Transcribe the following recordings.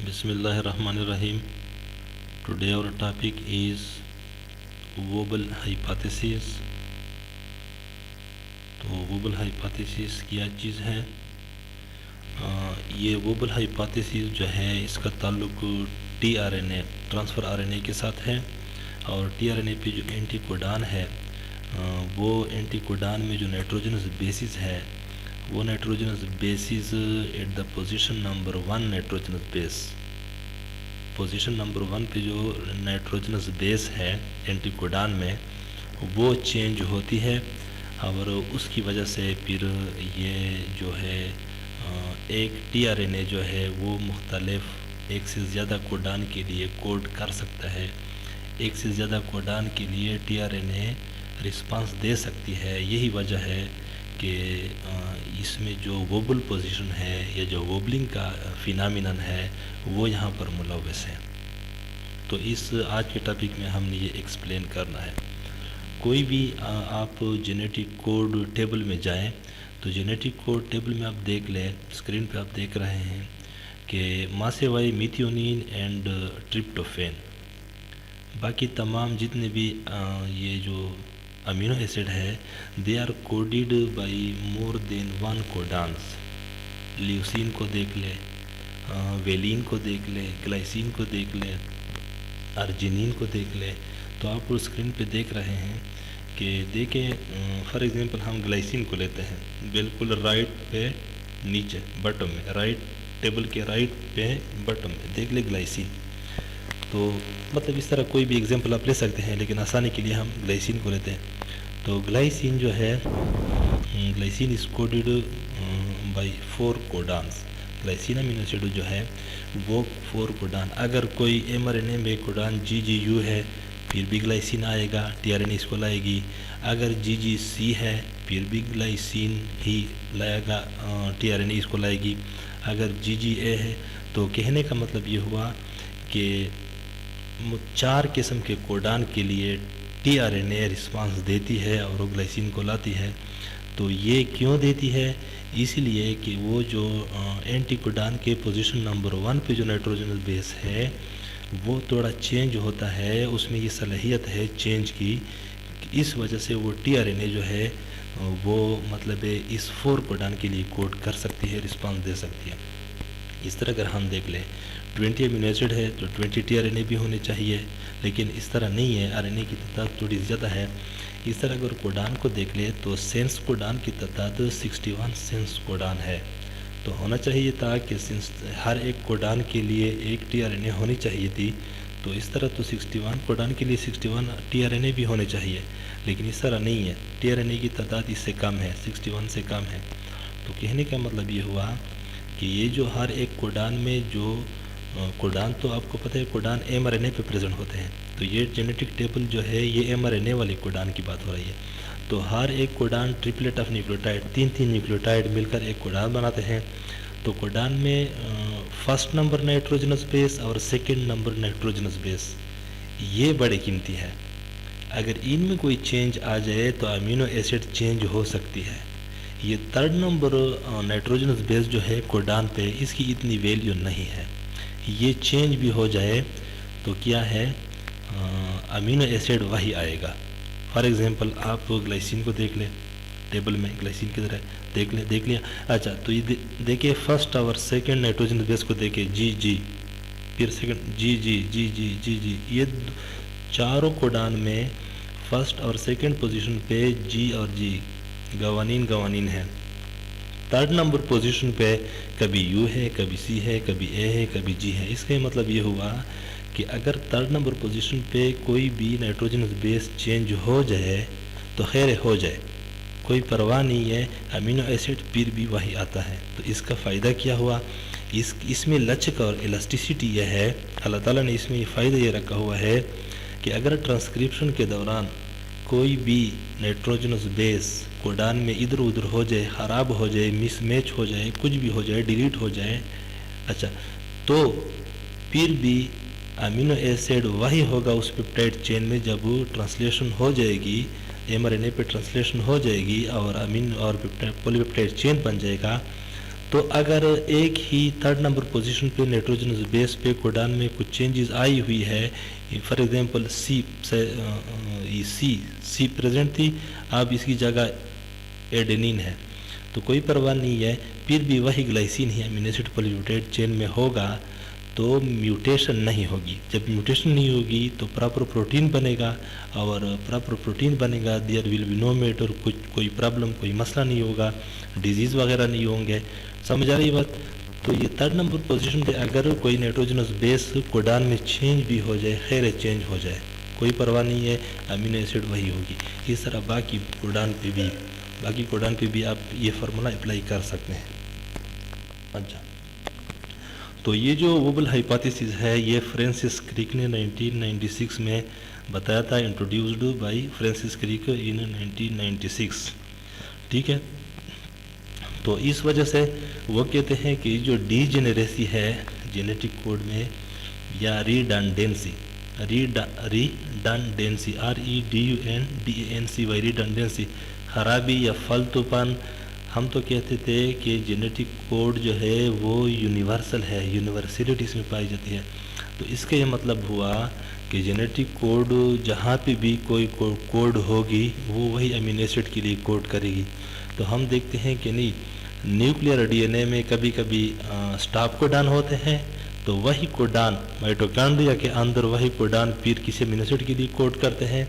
Bismillahirrahmanirrahim. Today our topic is Wobble hypothesis. तो wobble hypothesis क्या चीज़ है? ये वोबल हाइपोथेसिस जो है इसका ताल्लुक टीआरएनए ट्रांसफ़र आरएनए के साथ है और टीआरएनए पे जो एंटीकोडान है वो एंटीकोडान में जो नाइट्रोजनस बेसिस है वो nitrogenous bases at the position number 1 nitrogenous base position number 1 पे जो नाइट्रोजनस बेस है एंटीकोडान में वो चेंज होती है और उसकी वजह से फिर ये जो है एक टीआरएनए जो है वो मुख्तलिफ एक से ज़्यादा कोडान के लिए कोड कर सकता है। एक से ज़्यादा कोडान के लिए टीआरएनए रिस्पांस दे सकती है। यही वजह है कि इसमें जो वोबल पोजीशन है या जो वोबलिंग का फिनोमेनन है वो यहाँ पर मुलव्वस है। तो इस आज के टॉपिक में हमने ये एक्सप्लेन करना है। कोई भी आप जेनेटिक कोड टेबल में जाएं तो जेनेटिक कोड टेबल में आप देख लें, स्क्रीन पे आप देख रहे हैं कि मासेवाई मिथियोनिन एंड ट्रिप्टोफेन, बाकी तमाम जितने भी ये जो अमीनो एसिड है they are coded by more than 1 codons. Leucine को देख ले, वेलिन को देख ले, ग्लाइसिन को देख ले, अर्जिनिन को देख ले। तो आप स्क्रीन पे देख रहे हैं कि देखें फॉर एग्जांपल हम ग्लाइसिन को लेते हैं, बिल्कुल राइट पे नीचे बटन में, राइट टेबल के राइट पे बटन में देख ले ग्लाइसिन। तो मतलब इस तरह कोई भी एग्जांपल आप ले सकते हैं, लेकिन आसानी के लिए हम ग्लाइसिन को लेते हैं। तो ग्लाइसिन जो है glycine is coded by 4 codons. Glycine amino acid जो है वो 4 कोडान, अगर कोई एमआरएनए में कोडान GGU है फिर भी ग्लाइसिन आएगा, टीआरएनए इसको लाएगी। अगर GGC है फिर भी ग्लाइसिन ही लाएगा, टीआरएनए इसको लाएगी। अगर GGA है तो कहने का मतलब ये हुआ कि 4 किस्म के कोडान के लिए टीआरएनए रिस्पांस देती है और वो ग्लाइसिन को लाती है। तो ये क्यों देती है? इसलिए कि वो जो एंटीकोडान के पोजीशन नंबर 1 पे जो नाइट्रोजनस बेस है वो थोड़ा चेंज होता है, उसमें ये सलाहियत है चेंज की। इस वजह से वो टीआरएनए जो है वो मतलब इस 4 कोडान के लिए कोड कर सकती है, रिस्पांस दे सकती है। इस तरह अगर हम देख लें 20 अमीनो एसिड है तो 20 टीआरएनए भी होने चाहिए, लेकिन इस तरह नहीं है, आरएनए की तादाद थोड़ी ज़्यादा है। इस तरह अगर कोडान को देख ले तो सेंस कोडान की तादाद 61 सेंस कोडान है। तो होना चाहिए था कि हर एक कोडान के लिए एक टीआरएनए होनी चाहिए थी। तो इस तरह तो 61 कोडान के लिए 61 टीआरएनए भी होने चाहिए, लेकिन इस तरह नहीं है। टीआरएनए की तादाद इससे कम है, 61 से कम है। तो कहने का मतलब ये हुआ कि ये जो हर एक कोडान में जो कोडान, तो आपको पता है कोडान एमआरएनए पे प्रेजेंट होते हैं। तो ये जेनेटिक टेबल जो है ये एमआरएनए वाले कोडान की बात हो रही है। तो हर एक codon triplet of nucleotide, 3-3 nucleotide मिलकर एक कोडान बनाते हैं। तो कोडान में फर्स्ट नंबर नाइट्रोजनस बेस और सेकंड नंबर नाइट्रोजनस बेस ये बड़े कीमती है। अगर इनमें कोई चेंज आ जाए तो अमीनो एसिड चेंज हो सकती है। ये 3rd नंबर नाइट्रोजनस बेस जो है कोडान पे, इसकी इतनी वैल्यू नहीं है। ये चेंज भी हो जाए तो क्या है, अमीनो एसिड वही आएगा। फॉर एग्जांपल आप ग्लाइसिन को देख लें, टेबल में ग्लाइसिन की तरह देख लिया। अच्छा, तो ये देखिए फर्स्ट और सेकंड नाइट्रोजन बेस को देखिए GG, फिर सेकंड GG, ये चारों कोडान में फर्स्ट और सेकंड पोजीशन पे G और G गवानीन है। 3rd नंबर पोजीशन पे कभी U है, कभी C है, कभी A है, कभी G है। इसका मतलब ये हुआ कि अगर 3rd नंबर पोजीशन पे कोई भी नाइट्रोजनस बेस चेंज हो जाए तो खैर हो जाए, कोई परवाह नहीं है, अमीनो एसिड फिर भी वही आता है। तो इसका फ़ायदा क्या हुआ? इसमें लचक और इलास्टिसिटी यह है, अल्लाह ताला ने इसमें ये फ़ायदा ये रखा हुआ है कि अगर ट्रांसक्रिप्शन के दौरान कोई भी नाइट्रोजनस बेस कोडान में इधर उधर हो जाए, ख़राब हो जाए, मिसमैच हो जाए, कुछ भी हो जाए, डिलीट हो जाए, अच्छा, तो फिर भी अमीनो एसिड वही होगा उस पेप्टाइड चेन में। जब ट्रांसलेशन हो जाएगी, एमआरएनए पे ट्रांसलेशन हो जाएगी और अमीन और पॉलीपेप्टाइड चेन बन जाएगा, तो अगर एक ही थर्ड नंबर पोजीशन पे नाइट्रोजनस बेस पे कोडान में कुछ चेंजेस आई हुई है, for example C C present थी, अब इसकी जगह एडेनिन है, तो कोई परवाह नहीं है, फिर भी वही ग्लाइसिन ही अमीनो एसिड पॉलीपेप्टाइड चेन में होगा तो म्यूटेशन नहीं होगी। जब म्यूटेशन नहीं होगी तो प्रॉपर प्रोटीन बनेगा, और प्रॉपर प्रोटीन बनेगा there will be no matter, कुछ कोई प्रॉब्लम कोई मसला नहीं होगा, डिजीज़ वगैरह नहीं होंगे। समझ आ रही बात? तो ये थर्ड नंबर पोजीशन पे अगर कोई नाइट्रोजनस बेस कोडान में चेंज भी हो जाए, खैर चेंज हो जाए, कोई परवाह नहीं है, अमीनो एसिड वही होगी। इस तरह बाकी कोडान पे भी आप ये फार्मूला अप्लाई कर सकते हैं। अच्छा, तो ये जो वोबल हाइपोथेसिस है ये फ्रांसिस क्रिक ने 1996 में बताया था, इंट्रोड्यूस्ड बाय फ्रांसिस क्रिक इन 1996। ठीक है, तो इस वजह से वो कहते हैं कि जो डीजेनेरेसी है जेनेटिक कोड में, या रिडंडेंसी REDUNDANCY रिडंडेंसी, खराबी या फलतूपन, हम तो कहते थे कि जेनेटिक कोड जो है वो यूनिवर्सल है, यूनिवर्सलिटी इसमें पाई जाती है। तो इसका ये मतलब हुआ कि जेनेटिक कोड जहाँ पे भी कोई कोड होगी वो वही अमीनो एसिड के लिए कोड करेगी। तो हम देखते हैं कि नहीं, न्यूक्लियर डीएनए में कभी कभी स्टॉप कोडान होते हैं, तो वही कोडान माइटोकॉन्ड्रिया के अंदर वही कोडान फिर किसी अमीनो एसिड के लिए कोड करते हैं।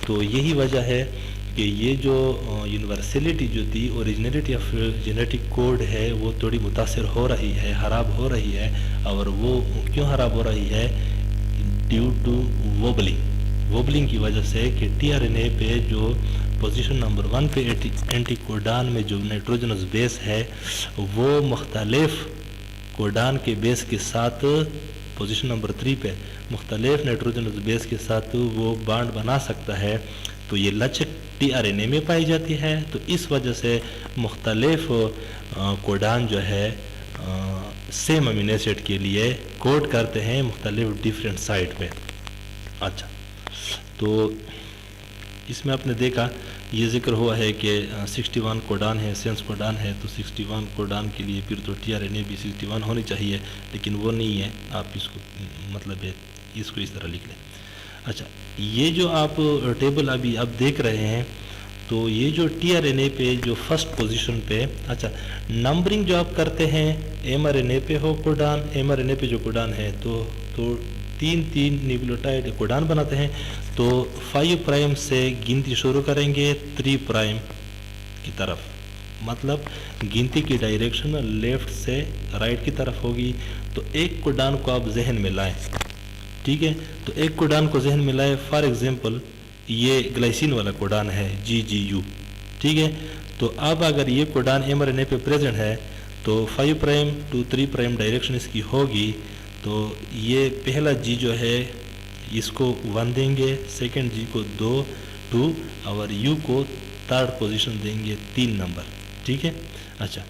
तो यही वजह है कि ये जो यूनिवर्सलिटी जो थी, ओरिजिनलिटी ऑफ जेनेटिक कोड है, वो थोड़ी मुतासर हो रही है, ख़राब हो रही है। और वो क्यों ख़राब हो रही है? ड्यू टू वोबलिंग की वजह से, कि टीआरएनए पे जो पोजीशन नंबर 1 पे एंटी कोडान में जो नाइट्रोजनस बेस है वो मुख्तलिफ कोडान के बेस के साथ पोजीशन नंबर 3 पे मुख्तलिफ नाइट्रोजनस बेस के साथ वो बांड बना सकता है। तो ये लचक टीआरएनए में पाई जाती है। तो इस वजह से मुख्तलिफ कोडान जो है सेम अमीनो एसिड के लिए कोड करते हैं मुख्तलिफ डिफरेंट साइट पे। अच्छा, तो इसमें आपने देखा ये जिक्र हुआ है कि 61 कोडान है, सेंस कोडान है, तो 61 कोडान के लिए फिर तो टीआरएनए भी 61 होनी चाहिए, लेकिन वो नहीं है। आप इसको मतलब है इसको इस तरह लिख लें। अच्छा, ये जो आप टेबल अभी आप देख रहे हैं, तो ये जो टीआरएनए पे जो फर्स्ट पोजीशन पे, अच्छा नंबरिंग जो आप करते हैं, एमआरएनए पे हो कोडान, एमआरएनए पे जो कोडान है तो 3 न्यूक्लियोटाइड कोडान बनाते हैं। तो 5 प्राइम से गिनती शुरू करेंगे 3 प्राइम की तरफ, मतलब गिनती की डायरेक्शन लेफ्ट से राइट की तरफ होगी। तो एक कोडान को आप जहन में लाएं, ठीक है, तो एक कोडान को जहन में लाएं। फॉर एग्जांपल ये ग्लाइसिन वाला कोडान है GGU, ठीक है। तो अब अगर ये कोडान एमआरएनए पे प्रेजेंट है तो 5 प्राइम टू 3 प्राइम डायरेक्शन इसकी होगी। तो ये पहला जी जो है इसको 1 देंगे, सेकंड जी को 2 और यू को थर्ड पोजीशन देंगे 3 नंबर, ठीक है। अच्छा,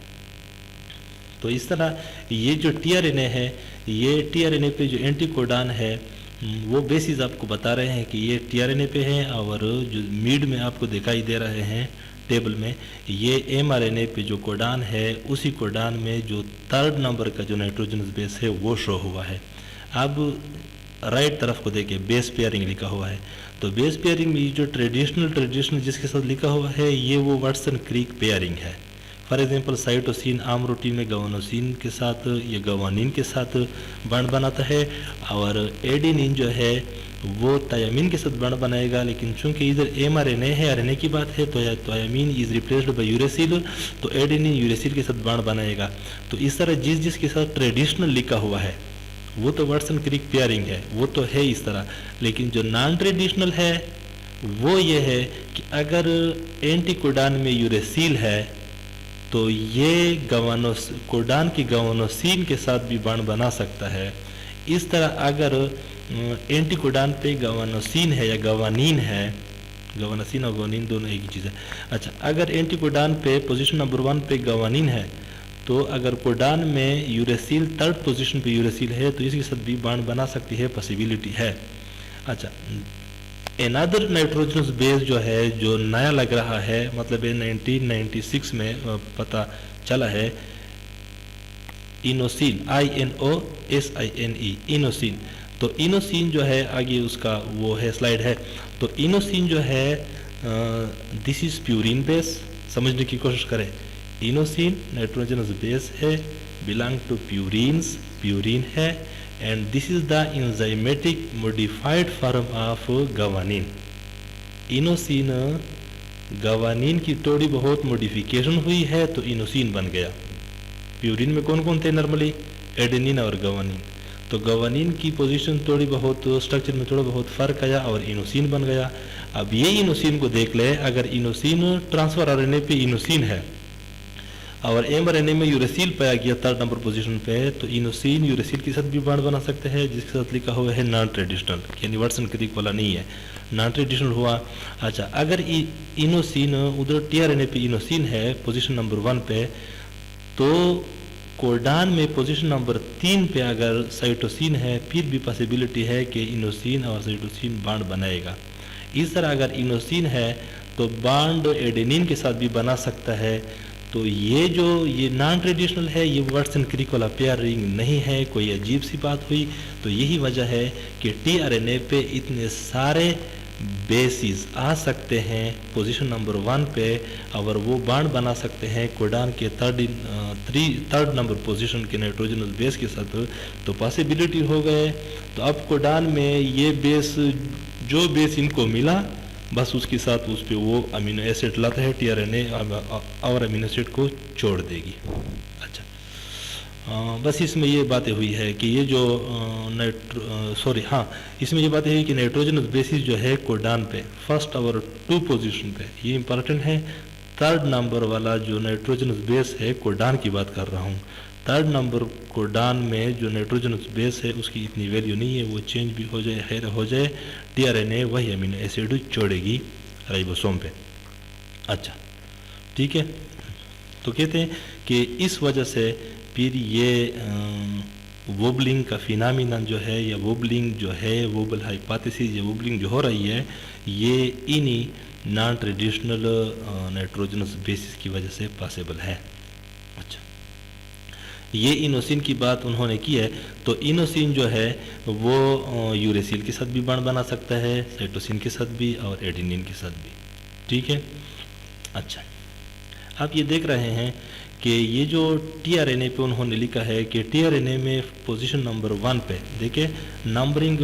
तो इस तरह ये जो टीआरएनए है, ये टीआरएनए पे जो एंटी कोडान है वो बेसिस आपको बता रहे हैं कि ये टीआरएनए पे है, और जो मिड में आपको दिखाई दे रहे हैं टेबल में, ये एमआरएनए पे जो कोडान है उसी कोडान में जो थर्ड नंबर का जो नाइट्रोजनस बेस है वो शो हुआ है। अब राइट तरफ को देखिए, बेस पेयरिंग लिखा हुआ है। तो बेस पेयरिंग में जो ट्रेडिशनल जिसके साथ लिखा हुआ है ये वो वाटसन क्रिक पेयरिंग है। फॉर एग्जांपल साइटोसिन आम रूटीन में गवानोसिन के साथ या गवानीन के साथ बॉन्ड बनाता है, और एडेनिन जो है वो थायामीन के साथ बॉन्ड बनाएगा। लेकिन चूंकि इधर एमआरएनए है, आरएनए की बात है, तो thiamine is replaced by uracil, तो एडेनिन यूरेसिल के साथ बॉन्ड बनाएगा। तो इस तरह जिसके साथ ट्रेडिशनल लिखा हुआ है वो तो वाटसन क्रिक पेयरिंग है, वो तो है इस तरह। लेकिन जो नॉन ट्रेडिशनल है वो ये है कि अगर एंटी कोडान में यूरेसिल है तो ये कोडान की गवानोसिन के साथ भी बॉन्ड बना सकता है। इस तरह अगर एंटी कोडान पे गवानोसिन है या गवानीन है, गवानोसिन और गवानीन दोनों एक ही चीज़ है। अच्छा, अगर एंटी कोडान पे पोजीशन नंबर 1 पे गवानीन है, तो अगर कोडान में यूरेसिल थर्ड पोजीशन पे यूरेसिल है तो इसके साथ भी बॉन्ड बना सकती है, पॉसिबिलिटी है। अच्छा, एनादर नाइट्रोजनस बेस जो है जो नया लग रहा है, मतलब ये 1996 में पता चला है, इनोसिन, INOSINE, इनोसिन। तो इनोसिन जो है आगे उसका वो है स्लाइड है। तो इनोसिन जो है दिस इज प्यूरिन बेस, समझने की कोशिश करें। इनोसिन नाइट्रोजनस बेस है, बिलोंग टू प्यूरिन्स, प्यूरिन है, and this is the enzymatic modified form of guanine. Inosine guanine की थोड़ी बहुत मॉडिफिकेशन हुई है तो इनोसिन बन गया। प्यूरिन में कौन कौन थे नॉर्मली? एडेनिन और गवानिन। तो गवानिन की पोजीशन थोड़ी बहुत स्ट्रक्चर में थोड़ा बहुत फर्क आया और इनोसिन बन गया। अब ये इनोसिन को देख ले, अगर इनोसिन ट्रांसफर आरएनए पे इनोसिन है और mRNA में यूरेसिल पाया गया 3rd नंबर पोजीशन पे, तो इनोसिन यूरेसिल के साथ भी बॉन्ड बना सकते हैं, जिसके साथ लिखा हुआ है नॉन ट्रेडिशनल, यानी वर्सन क्रिक वाला नहीं है, नॉन ट्रेडिशनल हुआ। अच्छा, अगर इनोसिन उधर टीआरएनए पे इनोसिन है पोजीशन नंबर 1 पे, तो कोडान में पोजीशन नंबर 3 पे अगर साइटोसिन है, फिर भी पॉसिबिलिटी है कि इनोसिन और साइटोसिन बॉन्ड बनाएगा। इस तरह अगर इनोसिन है तो बॉन्ड एडेनिन के साथ भी बना सकता है। तो ये नॉन ट्रेडिशनल है, ये वाटसन क्रिक वाला पेयरिंग नहीं है, कोई अजीब सी बात हुई। तो यही वजह है कि टीआरएनए पे इतने सारे बेसिस आ सकते हैं पोजीशन नंबर 1 पे, और वो बॉन्ड बना सकते हैं कोडान के 3rd नंबर पोजीशन के नाइट्रोजनस बेस के साथ। तो पॉसिबिलिटी हो गए। तो अब कोडान में ये बेस, जो बेस इनको मिला, बस उसके साथ उस पर वो अमीनो एसिड लाता है, टीआरएनए और अमीनो एसिड को छोड़ देगी। अच्छा, बस इसमें ये बातें हुई है कि ये जो इसमें ये बातें हुई कि नाइट्रोजनस बेसिस जो है कोडान पे 1st और 2 पोजीशन पे, ये इंपॉर्टेंट है। 3rd नंबर वाला जो नाइट्रोजनस बेस है, कोडान की बात कर रहा हूँ, 3rd नंबर कोडान में जो नाइट्रोजनस बेस है उसकी इतनी वैल्यू नहीं है, वो चेंज भी हो जाए, टीआरएनए वही अमीनो एसिड छोड़ेगी राइबोसोम पे। अच्छा, ठीक है। तो कहते हैं कि इस वजह से फिर ये वोबलिंग का फिनोमेनन जो है, या वोबलिंग जो है, वोबल हाइपोथेसिस, या वोबलिंग जो हो रही है, ये इन्हीं नॉन ट्रेडिशनल नाइट्रोजनस बेसिस की वजह से पॉसिबल है। अच्छा, ये इनोसिन की बात उन्होंने की है। तो इनोसिन जो है वो यूरेसिल के साथ भी बॉन्ड बना सकता है, साइटोसिन के साथ भी और एडेनिन के साथ भी, ठीक है। अच्छा, आप ये देख रहे हैं कि ये जो टीआरएनए पे उन्होंने लिखा है कि टीआरएनए में पोजीशन नंबर 1 पे देखिए, नंबरिंग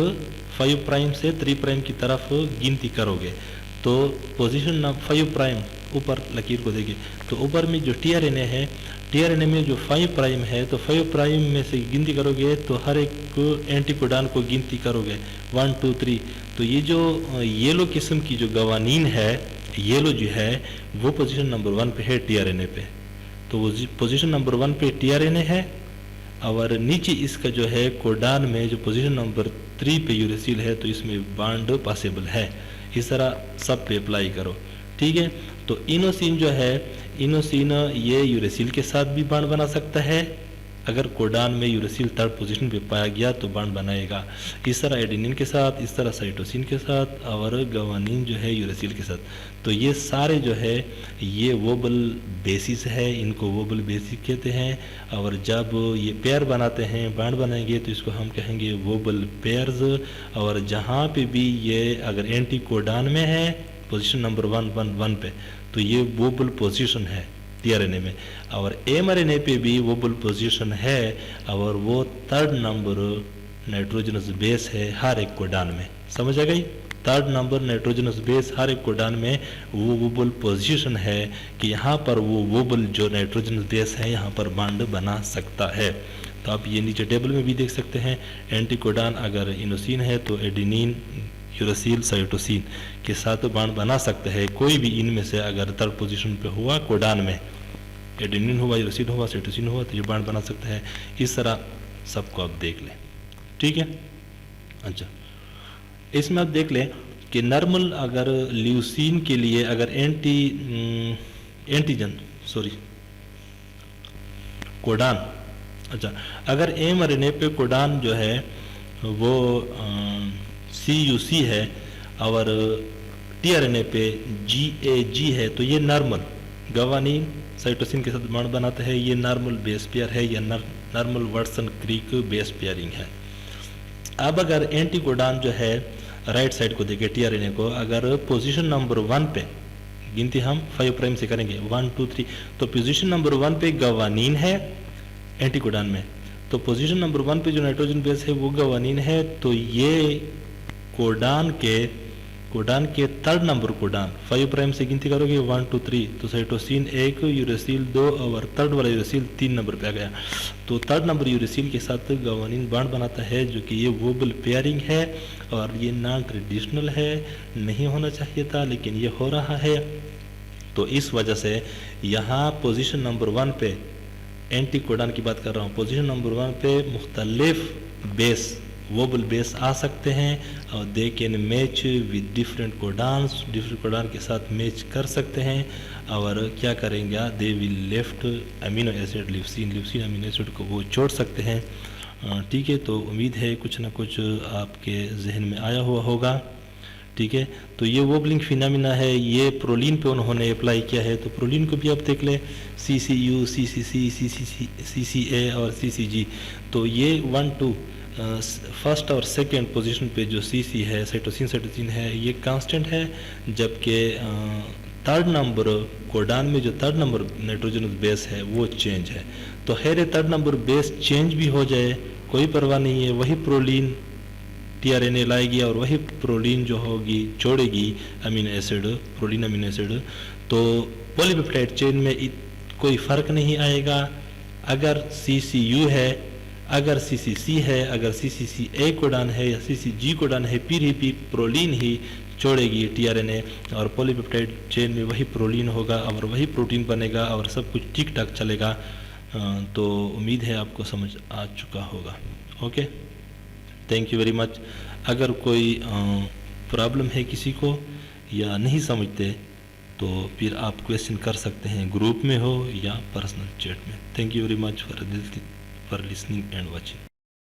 5 प्राइम से 3 प्राइम की तरफ गिनती करोगे तो पोजीशन 5 प्राइम ऊपर लकीर को देखिए, तो ऊपर में जो टीआरएनए है, टीआरएनए में जो 5 प्राइम है, तो 5 प्राइम में से गिनती करोगे तो हर एक एंटीकोडान को गिनती करोगे 1 2 3। तो ये जो येलो किस्म की जो गवानीन है, येलो जो है वो पोजीशन नंबर 1 पे है टीआरएनए पे। तो वो पोजीशन नंबर 1 पे टीआरएनए है, और नीचे इसका जो है कोडान में जो पोजीशन नंबर 3 पे यूरेसिल है, तो इसमें बॉन्ड पॉसिबल है। इस तरह सब पे अप्लाई करो, ठीक है। तो इनोसिन जो है, इनोसिन ये यूरेसिल के साथ भी बॉन्ड बना सकता है, अगर कोडान में यूरेसिल 3rd पोजीशन पे पाया गया तो बॉन्ड बनाएगा। इस तरह एडेनिन के साथ, इस तरह साइटोसिन के साथ, और गवानीन जो है यूरेसिल के साथ। तो ये सारे जो है ये वोबल बेसिस है, इनको वोबल बेसिस कहते हैं। और जब ये पेयर बनाते हैं, बॉन्ड बनाएंगे, तो इसको हम कहेंगे वोबल पेयर्स। और जहाँ पे भी ये अगर एंटी कोडान में है पोजीशन नंबर 1 पे, तो ये वोबल पोजीशन है टीआरएनए में। और mRNA पे भी वोबल पोजीशन है, और वो 3rd नंबर नाइट्रोजनस बेस है हर एक कोडान में। समझ आ गई? 3rd नंबर नाइट्रोजनस बेस हर एक कोडान में वो वोबल पोजीशन है कि यहाँ पर वो वोबल जो नाइट्रोजनस बेस है यहाँ पर बॉन्ड बना सकता है। तो आप ये नीचे टेबल में भी देख सकते हैं, एंटी कोडान अगर इनोसिन है तो एडेनिन, यूरेसिल, साइटोसिन के साथ बॉन्ड बना सकते हैं। कोई भी इनमें से अगर 3rd पोजीशन पे हुआ कोडान में, एडेनिन हुआ, यूरेसिल हुआ, साइटोसिन हुआ, तो ये बॉन्ड बना सकता है। इस तरह सबको आप देख लें, ठीक है। अच्छा, इसमें आप देख लें कि नॉर्मल अगर ल्यूसीन के लिए अगर कोडान, अच्छा अगर mRNA पे कोडान जो है वो CUC है और टीआरएनए पे GAG है, तो ये नॉर्मल गवानीन साइटोसिन के साथ बॉन्ड बनाते हैं, ये नॉर्मल बेस पेयर है या normal Watson Crick base pairing है। अब अगर एंटीकोडान जो है राइट साइड को देखें टीआरएनए को, अगर पोजीशन नंबर 1 पे गिनती हम 5 प्राइम से करेंगे 1 2 3, तो पोजीशन नंबर 1 पे गवानीन है एंटीकोडान में, तो पोजीशन नंबर 1 पे जो नाइट्रोजन बेस है वो गवानीन है, तो ये कोडान के थर्ड नंबर कोडान 5 प्राइम से गिनती करोगे 1 2 3, तो साइटोसिन 1, यूरेसिल 2 और थर्ड वाला यूरेसिल 3 नंबर पे आ गया। तो थर्ड नंबर यूरेसिल के साथ गवानीन बॉन्ड बनाता है, जो कि ये वोबल पेयरिंग है और ये नॉन ट्रेडिशनल है, नहीं होना चाहिए था लेकिन ये हो रहा है। तो इस वजह से यहाँ पोजीशन नंबर 1 पे एंटीकोडान की बात कर रहा हूँ, पोजीशन नंबर 1 पे मुख्तलिफ बेस वोबल बेस आ सकते हैं और they can match with different codon के साथ मैच कर सकते हैं और क्या करेंगे, they will left amino acid lysine amino acid को वो छोड़ सकते हैं। ठीक है, तो उम्मीद है कुछ ना कुछ आपके जहन में आया हुआ होगा। ठीक है, तो ये वोबलिंग फिनोमिना है, ये प्रोलीन पे उन्होंने अप्लाई किया है, तो प्रोलीन को भी आप देख लें CCU, CCC, CCA और CCG, तो ये 1 2 फर्स्ट और सेकेंड पोजीशन पे जो CC है साइटोसिन है ये कांस्टेंट है, जबकि थर्ड नंबर कोडान में जो थर्ड नंबर नाइट्रोजनस बेस है वो चेंज है। तो खैर थर्ड नंबर बेस चेंज भी हो जाए कोई परवाह नहीं है, वही प्रोलीन टीआरएनए लाएगी और वही प्रोलीन जो होगी छोड़ेगी amino acid, proline amino acid, तो पॉलीपेप्टाइड चेन में कोई फ़र्क नहीं आएगा। अगर CCU है, अगर CCC है, अगर CCCA कोडान है या CCG कोडान है, फिर ही प्रोलीन ही छोड़ेगी टीआरएनए और पॉलीपेप्टाइड चेन में वही प्रोलीन होगा और वही प्रोटीन बनेगा और सब कुछ ठीक ठाक चलेगा। तो उम्मीद है आपको समझ आ चुका होगा। Okay, thank you very much. अगर कोई प्रॉब्लम है किसी को या नहीं समझते तो फिर आप क्वेश्चन कर सकते हैं, ग्रुप में हो या पर्सनल चैट में। Thank you very much for listening and watching.